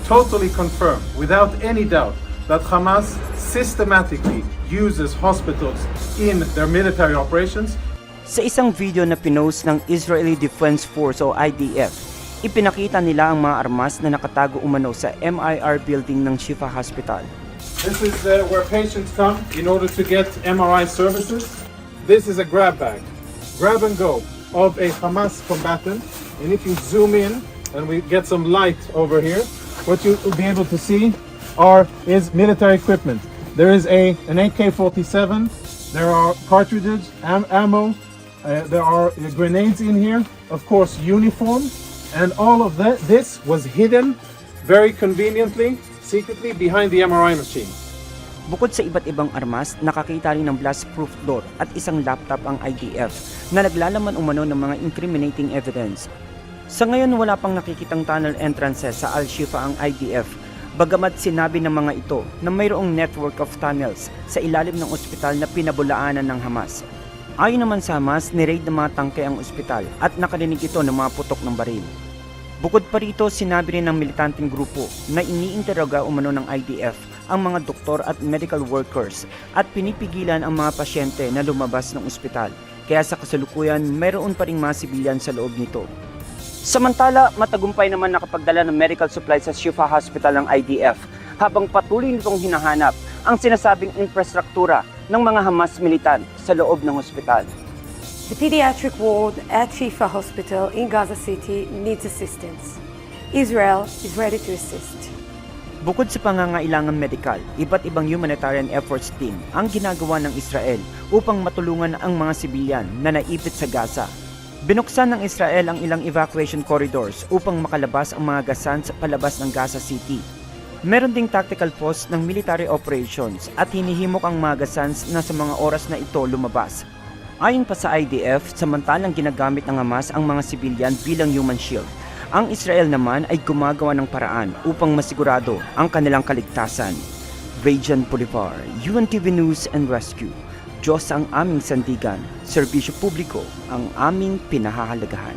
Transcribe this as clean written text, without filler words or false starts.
totally confirm, without any doubt, that Hamas systematically uses hospitals in their military operations. Sa isang video na pinost ng Israeli Defense Force o IDF, ipinakita nila ang mga armas na nakatago umano sa MIR building ng Shifa Hospital. This is where patients come in order to get MRI services. This is a grab bag, grab and go of a Hamas combatant. And if you zoom in and we get some light over here, what you will be able to see is military equipment. There is an AK-47, there are cartridges, ammo, there are grenades in here, of course uniform, and all of this was hidden very conveniently, secretly behind the MRI machine. Bukod sa iba't ibang armas, nakakita rin ng blast-proof door at isang laptop ang IDF na naglalaman umano ng mga incriminating evidence. Sa ngayon wala pang nakikitang tunnel entrances sa Al-Shifa ang IDF, bagamat sinabi ng mga ito na mayroong network of tunnels sa ilalim ng ospital na pinabulaanan ng Hamas. Ayon naman sa Hamas, ni-raid ng mga tangke ang ospital at nakarinig ito ng mga putok ng baril. Bukod pa rito, sinabi rin ng militanteng grupo na iniinteroga umano ng IDF ang mga doktor at medical workers at pinipigilan ang mga pasyente na lumabas ng ospital. Kaya sa kasalukuyan, mayroon pa ring mga sibilyan sa loob nito. Samantala, matagumpay naman nakapagdala ng medical supplies sa Shifa Hospital ng IDF habang patuloy nitong hinahanap ang sinasabing infrastruktura ng mga Hamas militan sa loob ng ospital. The pediatric ward at Shifa Hospital in Gaza City needs assistance. Israel is ready to assist. Bukod sa pangangailangan medikal, iba't ibang humanitarian efforts din ang ginagawa ng Israel upang matulungan ang mga sibilyan na naipit sa Gaza. Binuksan ng Israel ang ilang evacuation corridors upang makalabas ang mga Gazans palabas ng Gaza City. Meron ding tactical post ng military operations at hinihimok ang mga Gazans na sa mga oras na ito lumabas. Ayon pa sa IDF, samantalang ginagamit ng Hamas ang mga sibilyan bilang human shield, ang Israel naman ay gumagawa ng paraan upang masigurado ang kanilang kaligtasan. Rajan Bolivar, UNTV News and Rescue. Diyos ang aming sandigan, serbisyo publiko ang aming pinahahalagahan.